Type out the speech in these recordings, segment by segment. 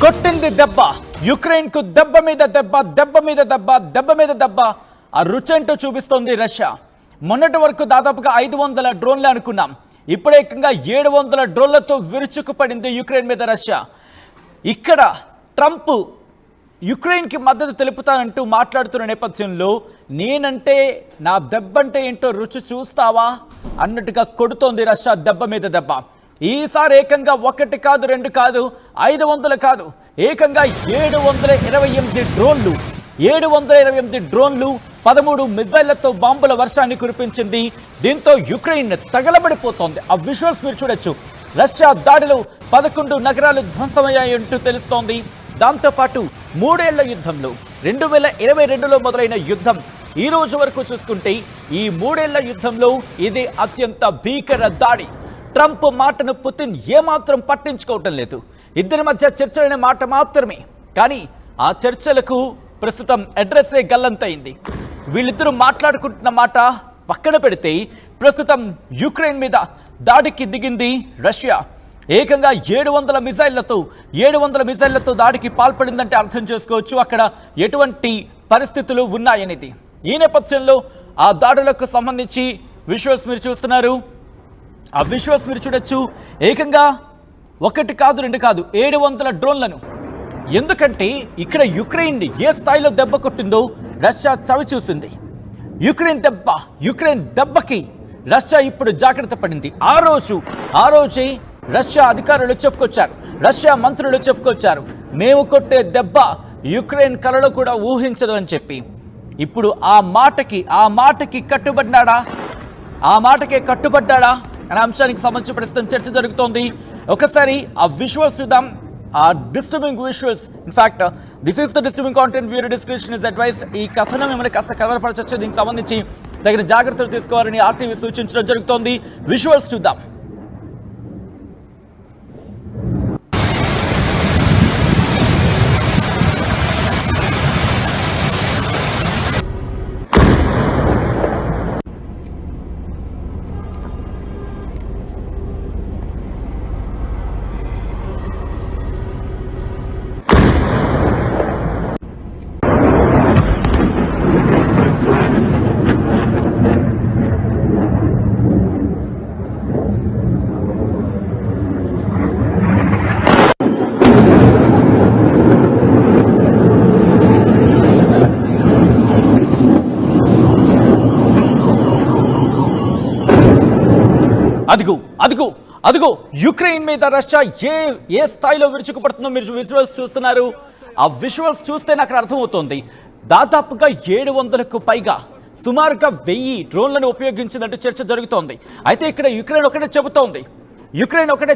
కొట్టింది దెబ్బ, యుక్రెయిన్ కు దెబ్బ మీద దెబ్బ, దెబ్బ మీద దెబ్బ, దెబ్బ మీద దెబ్బ. ఆ రుచేంటో చూపిస్తోంది రష్యా. మొన్నటి వరకు దాదాపుగా 500 డ్రోన్లు అనుకున్నాం. ఇప్పుడు ఏకంగా 700 డ్రోన్లతో విరుచుకుపడింది యుక్రెయిన్ మీద రష్యా. ఇక్కడ ట్రంప్ యుక్రెయిన్కి మద్దతు తెలుపుతానంటూ మాట్లాడుతున్న నేపథ్యంలో నేనంటే నా దెబ్బంటే ఏంటో రుచి చూస్తావా అన్నట్టుగా కొడుతోంది రష్యా దెబ్బ మీద దెబ్బ. ఈసారి ఏకంగా 1 కాదు 2 కాదు 500 కాదు, ఏకంగా 728 డ్రోన్లు 728 డ్రోన్లు 13 మిజైళ్లతో బాంబుల వర్షాన్ని కురిపించింది. దీంతో యుక్రెయిన్ తగలబడిపోతోంది. ఆ విజువల్స్ మీరు చూడొచ్చు. రష్యా దాడిలో 11 నగరాలు ధ్వంసమయ్యాయంటూ తెలుస్తోంది. దాంతోపాటు 3 ఏళ్ల యుద్ధంలో 2022లో మొదలైన యుద్ధం ఈ రోజు వరకు చూసుకుంటే ఈ 3 ఏళ్ల యుద్ధంలో ఇది అత్యంత భీకర దాడి. ట్రంప్ మాటను పుతిన్ ఏమాత్రం పట్టించుకోవటం లేదు. ఇద్దరి మధ్య చర్చలనే మాట మాత్రమే, కానీ ఆ చర్చలకు ప్రస్తుతం అడ్రస్సే గల్లంతైంది. వీళ్ళిద్దరూ మాట్లాడుకుంటున్న మాట పక్కన పెడితే ప్రస్తుతం యుక్రెయిన్ మీద దాడికి దిగింది రష్యా. ఏకంగా 700 మిజైళ్లతో దాడికి పాల్పడిందంటే అర్థం చేసుకోవచ్చు అక్కడ ఎటువంటి పరిస్థితులు ఉన్నాయనేది. ఈ నేపథ్యంలో ఆ దాడులకు సంబంధించి విజువల్స్ మీరు చూస్తున్నారు. ఆ విజువల్స్ మీరు చూడొచ్చు. ఏకంగా 1 కాదు 2 కాదు 700 డ్రోన్లను. ఎందుకంటే ఇక్కడ యుక్రెయిన్ ఏ స్థాయిలో దెబ్బ కొట్టిందో రష్యా చవి చూసింది. యుక్రెయిన్ దెబ్బకి రష్యా ఇప్పుడు జాగ్రత్త పడింది. ఆ రోజే రష్యా అధికారులు చెప్పుకొచ్చారు, రష్యా మంత్రులు చెప్పుకొచ్చారు, మేము కొట్టే దెబ్బ యుక్రెయిన్ కలలో కూడా ఊహించదు అని చెప్పి. ఇప్పుడు ఆ మాటకి కట్టుబడ్డాడా, ఆ మాటకే కట్టుబడ్డాడా అనే అంశానికి సంబంధించి ప్రస్తుతం చర్చ జరుగుతోంది. ఒకసారి ఆ విజువల్స్ చూద్దాం. ఆ disturbing visuals, in fact this is the disturbing content, viewer description is advised. ఈ కథనం మిమ్మల్ని కాస్త కలవరపరచవచ్చు. దీనికి సంబంధించి తగిన జాగ్రత్తలు తీసుకోవాలని ఆర్టీవీ సూచించడం జరుగుతోంది. విజువల్స్ చూద్దాం. అదిగో యుక్రెయిన్ మీద రష్యా ఏ స్థాయిలో విరుచుకుపడుతుందో మీరు విజువల్స్ చూస్తున్నారు. ఆ విజువల్స్ చూస్తే నాకు అర్థమవుతోంది. దాదాపుగా 700కు పైగా, సుమారుగా 1000 డ్రోన్లను ఉపయోగించినట్టు చర్చ జరుగుతోంది. అయితే ఇక్కడ యుక్రెయిన్ ఒకటే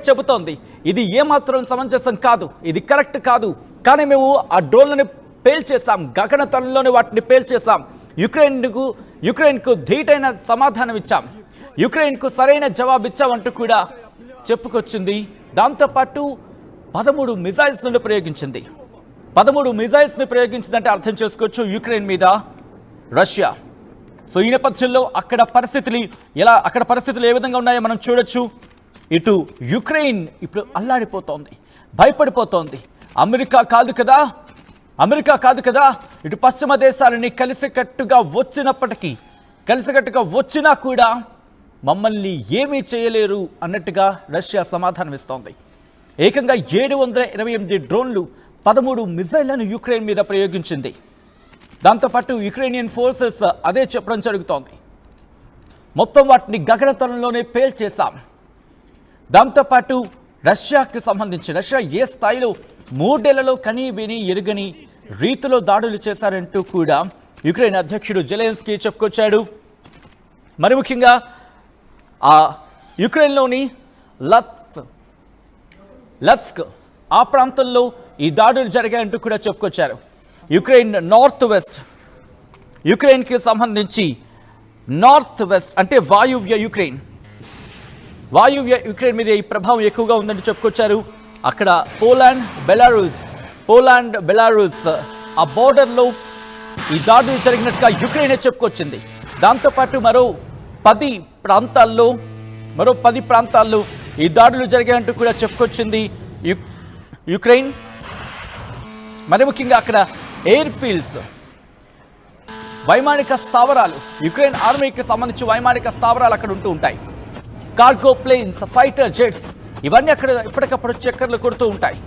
చెబుతోంది ఇది ఏమాత్రం సమంజసం కాదు, ఇది కరెక్ట్ కాదు. కానీ మేము ఆ డ్రోన్లను పేల్చేసాం, గగనతలంలోనే వాటిని పేల్చేసాం, యుక్రెయిన్కు ధీటైన సమాధానం ఇచ్చాం, యుక్రెయిన్కు సరైన జవాబు ఇచ్చామంటూ కూడా చెప్పుకొచ్చింది. దాంతోపాటు 13 మిజైల్స్ను ప్రయోగించింది. 13 మిజైల్స్ని ప్రయోగించిందంటే అర్థం చేసుకోవచ్చు యుక్రెయిన్ మీద రష్యా. సో ఈ నేపథ్యంలో అక్కడ పరిస్థితులు ఏ విధంగా ఉన్నాయో మనం చూడొచ్చు. ఇటు యుక్రెయిన్ ఇప్పుడు అల్లాడిపోతోంది, భయపడిపోతోంది. అమెరికా కాదు కదా ఇటు పశ్చిమ దేశాలని కలిసికట్టుగా వచ్చినా కూడా మమ్మల్ని ఏమీ చేయలేరు అన్నట్టుగా రష్యా సమాధానం ఇస్తోంది. ఏకంగా 728 డ్రోన్లు 13 మిజైళ్లను యుక్రెయిన్ మీద ప్రయోగించింది. దాంతోపాటు యుక్రెయినియన్ ఫోర్సెస్ అదే చెప్పడం జరుగుతోంది. మొత్తం వాటిని గగనతలంలోనే పేల్చేశాం. దాంతోపాటు రష్యాకి సంబంధించి రష్యా ఏ స్థాయిలో 3 ఏళ్లలో కనీ విని ఎరుగని రీతిలో దాడులు చేశారంటూ కూడా యుక్రెయిన్ అధ్యక్షుడు జెలెన్స్కీ చెప్పుకొచ్చాడు. మరి ముఖ్యంగా ఆ యుక్రెయిన్లోని లత్స్క్ ఆ ప్రాంతంలో ఈ దాడులు జరిగాయంటూ కూడా చెప్పుకొచ్చారు. యుక్రెయిన్కి సంబంధించి నార్త్ వెస్ట్ అంటే వాయువ్య యుక్రెయిన్ మీద ఈ ప్రభావం ఎక్కువగా ఉందంటూ చెప్పుకొచ్చారు. అక్కడ పోలాండ్ బెలారూస్ ఆ బోర్డర్లో ఈ దాడులు జరిగినట్టుగా యుక్రెయినే చెప్పుకొచ్చింది. దాంతోపాటు మరో 10 ప్రాంతాల్లో ఈ దాడులు జరిగాయంటూ కూడా చెప్పుకొచ్చింది యుక్రెయిన్. మరి ముఖ్యంగా అక్కడ ఎయిర్ ఫీల్డ్స్, వైమానిక స్థావరాలు, యుక్రెయిన్ ఆర్మీకి సంబంధించి వైమానిక స్థావరాలు అక్కడ ఉంటూ ఉంటాయి. కార్గో ప్లేన్స్, ఫైటర్ జెట్స్ ఇవన్నీ అక్కడ ఎప్పటికప్పుడు చక్కర్లు కొడుతూ ఉంటాయి.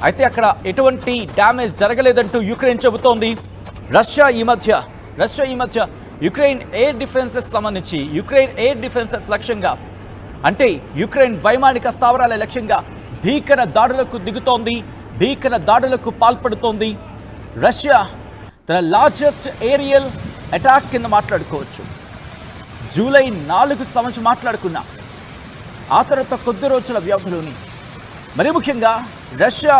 అయితే అక్కడ ఎటువంటి డ్యామేజ్ జరగలేదంటూ యుక్రెయిన్ చెబుతోంది. రష్యా ఈ మధ్య యుక్రెయిన్ ఎయిర్ డిఫెన్సెస్ సంబంధించి యుక్రెయిన్ ఎయిర్ డిఫెన్సెస్ లక్ష్యంగా, అంటే యుక్రెయిన్ వైమానిక స్థావరాల లక్ష్యంగా భీకర దాడులకు దిగుతోంది, భీకర దాడులకు పాల్పడుతోంది. రష్యా తన లార్జెస్ట్ ఏరియల్ అటాక్ కింద మాట్లాడుకోవచ్చు. జూలై 4కు సంబంధించి మాట్లాడుకున్నాం. ఆ తర్వాత కొద్ది రోజుల వ్యవధిలోని మరి ముఖ్యంగా రష్యా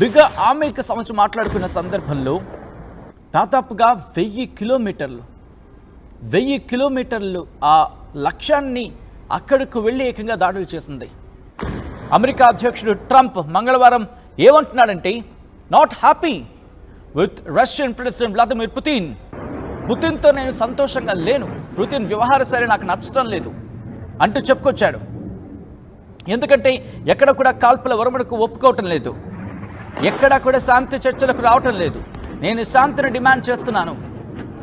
బిగ్ ఆర్మీకి సంబంధించి మాట్లాడుకున్న సందర్భంలో దాదాపుగా 1000 కిలోమీటర్లు ఆ లక్ష్యాన్ని అక్కడకు వెళ్ళి ఏకంగా దాడులు చేసింది. అమెరికా అధ్యక్షుడు ట్రంప్ మంగళవారం ఏమంటున్నాడంటే, not happy with Russian president Vladimir పుతిన్తో నేను సంతోషంగా లేను, పుతిన్ వ్యవహార శైలి నాకు నచ్చడం లేదు అంటూ చెప్పుకొచ్చాడు. ఎందుకంటే ఎక్కడ కూడా కాల్పుల విరమణకు ఒప్పుకోవటం లేదు, ఎక్కడా కూడా శాంతి చర్చలకు రావటం లేదు. నేను శాంతిని డిమాండ్ చేస్తున్నాను,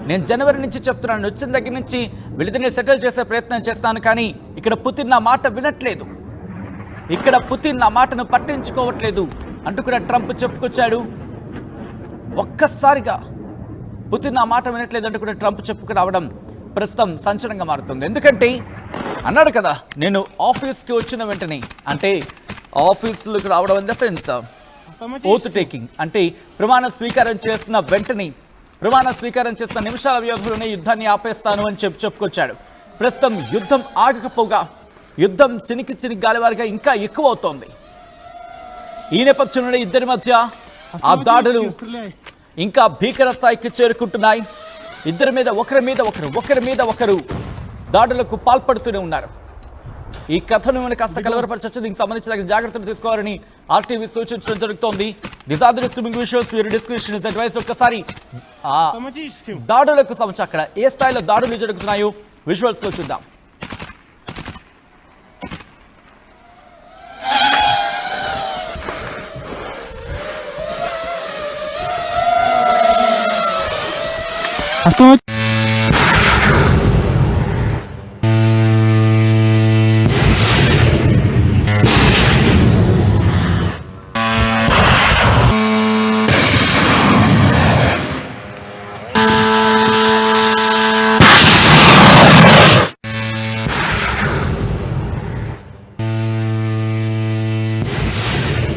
నేను జనవరి నుంచి చెప్తున్నాను, వచ్చిన దగ్గర నుంచి వీళ్ళిద్దరిని సెటిల్ చేసే ప్రయత్నం చేస్తాను, కానీ ఇక్కడ పుతిన్ నా మాట వినట్లేదు, ఇక్కడ పుతిన్ నా మాటను పట్టించుకోవట్లేదు అంటూ కూడా ట్రంప్ చెప్పుకొచ్చాడు. ఒక్కసారిగా పుతిన్ నా మాట వినట్లేదు అంటూ కూడా ట్రంప్ చెప్పుకు రావడం ప్రస్తుతం సంచలనంగా మారుతుంది. ఎందుకంటే అన్నాడు కదా, నేను ఆఫీస్కి వచ్చిన వెంటనే, అంటే ఆఫీసులకు రావడం in the sense oath taking, అంటే ప్రమాణ స్వీకారం చేసిన వెంటనే, ప్రమాణ స్వీకారం చేసిన నిమిషాల వ్యవధిలోనే యుద్ధాన్ని ఆపేస్తాను అని చెప్పుకొచ్చాడు. ప్రస్తుతం యుద్ధం ఆగకపోగా యుద్ధం చినికి గాలివారిగా ఇంకా ఎక్కువ అవుతోంది. ఈ నేపథ్యంలో ఇద్దరి మధ్య ఆ దాడులు ఇంకా భీకర స్థాయికి చేరుకుంటున్నాయి. ఇద్దరి మీద ఒకరి మీద ఒకరు దాడులకు పాల్పడుతూనే ఉన్నారు. ఈ కథను కాస్త కలవరపరచచ్చు, దీనికి సంబంధించిన జాగ్రత్తలు తీసుకోవాలని ఆర్టీవీ సూచించడం జరుగుతోంది. అడ్వైస్ ఒక్కసారి దాడులకు సంబంధించి అక్కడ ఏ స్థాయిలో దాడులు జరుగుతున్నాయో విజువల్స్ లో చూద్దాం.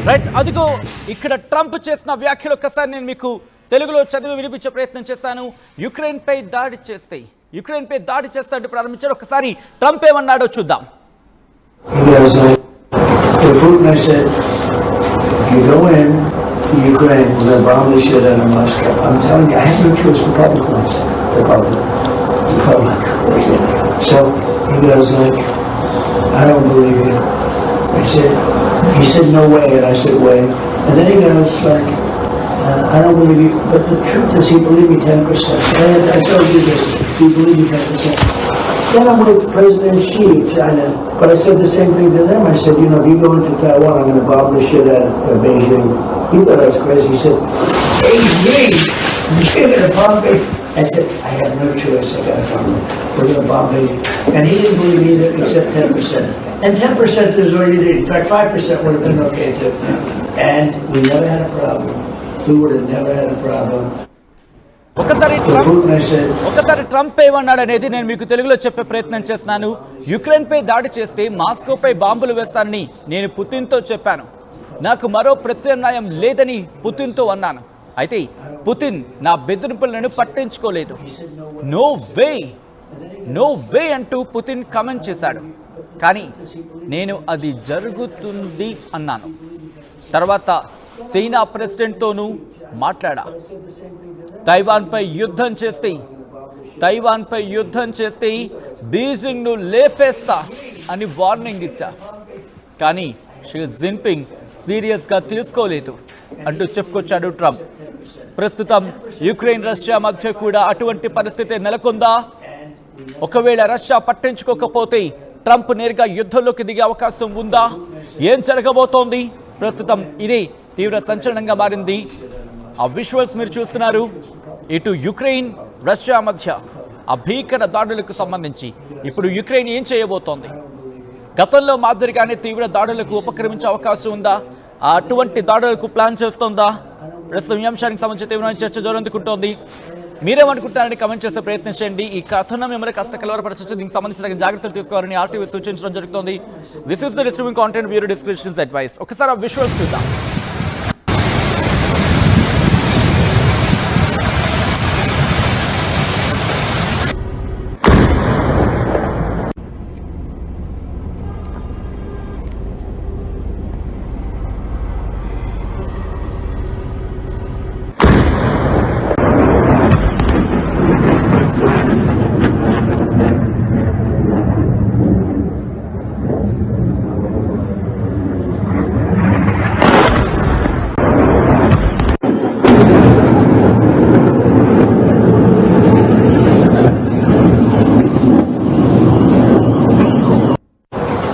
రైట్, అదిగో ఇక్కడ ట్రంప్ చేసిన వ్యాఖ్యలు ఒక్కసారి నేను మీకు తెలుగులో చదివి వినిపించే ప్రయత్నం చేస్తాను. యుక్రెయిన్ పై దాడి చేస్తాడు ప్రారంభించారు. ఒకసారి ట్రంప్ ఏమన్నాడో చూద్దాం. He said, no way, and I said, way. And then he goes, like, I don't believe you, but the truth is he believed me 10%. And I told you this, he believed me 10%. Then I'm with President Xi of China, but I said the same thing to them. I said, you know, if you go into Taiwan, I'm going to bomb the shit out of Beijing. He thought I was crazy. He said, Beijing? You're going to bomb Beijing? I said, I have no choice, I got to bomb them. We're going to bomb Beijing. And he didn't believe either, except 10%. And 10% is all you did. In fact, 5% would have been okay too. And we never had a problem. We would have never had a problem. ఒకసారి Trump ఏమన్నాడు అనేది నేను మీకు తెలుగులో చెప్పే ప్రయత్నం చేస్తున్నాను. Ukraine పై దాడి చేస్తే మాస్కోపై బాంబులు వేస్తానని నేను పుతిన్తో చెప్పాను. నాకు మరో ప్రత్యామ్నాయం లేదని పుతిన్తో అన్నాను. అయితే పుతిన్ నా బెదిరింపులను పట్టించుకోలేదు. నో వే అంటూ పుతిన్ కామెంట్ చేశాడు. కానీ నేను అది జరుగుతుంది అన్నాను. తర్వాత చైనా ప్రెసిడెంట్తోనూ మాట్లాడా. తైవాన్పై యుద్ధం చేస్తే బీజింగ్ను లేపేస్తా అని వార్నింగ్ ఇచ్చా. కానీ షీ జిన్పింగ్ సీరియస్గా తీసుకోలేదు అంటూ చెప్పుకొచ్చాడు ట్రంప్. ప్రస్తుతం యుక్రెయిన్ రష్యా మధ్య కూడా అటువంటి పరిస్థితి నెలకొందా? ఒకవేళ రష్యా పట్టించుకోకపోతే ట్రంప్ నేరుగా యుద్ధంలోకి దిగే అవకాశం ఉందా? ఏం జరగబోతోంది? ప్రస్తుతం ఇది తీవ్ర సంచలనంగా మారింది. ఆ విజువల్స్ మీరు చూస్తున్నారు. ఇటు యుక్రెయిన్ రష్యా మధ్య ఆ భీకర దాడులకు సంబంధించి ఇప్పుడు యుక్రెయిన్ ఏం చేయబోతోంది? గతంలో మాదిరిగానే తీవ్ర దాడులకు ఉపక్రమించే అవకాశం ఉందా? అటువంటి దాడులకు ప్లాన్ చేస్తోందా? ప్రస్తుతం ఈ అంశానికి సంబంధించి తీవ్రమైన చర్చ జోరందుకుంటోంది. మీరేమనుకుంటారని కమెంట్ చేసే ప్రయత్నం చేయండి. ఈ కథనం మిమ్మల్ని కాస్త కలవరపరచవచ్చు. దీనికి సంబంధించిన జాగ్రత్తలు తీసుకోవాలని ఆర్టీవీ సూచించడం జరుగుతోంది. This is the distributing content bureau descriptions advice. ఒకసారి ఆ విజువల్స్ చూద్దాం.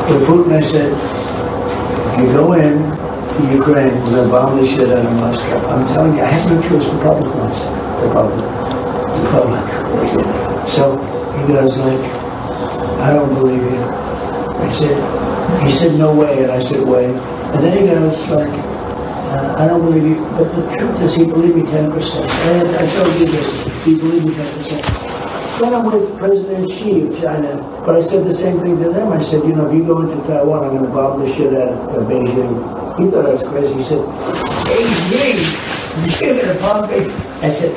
To Putin, I said, if you go in to Ukraine, we're going to bomb the shit out of Moscow. I'm telling you, I have no choice. The public wants it. The public. So he goes like, I don't believe you. He said, no way. And I said, way. And then he goes like, I don't believe you. But the truth is, he believed me 10%. And I told you this, he believed me 10%. Then I'm with President Xi of China, but I said the same thing to them. I said, you know, if you go into Taiwan, I'm going to bomb the shit out of Beijing. He thought I was crazy. He said, Beijing? You're going to bomb Beijing? I said,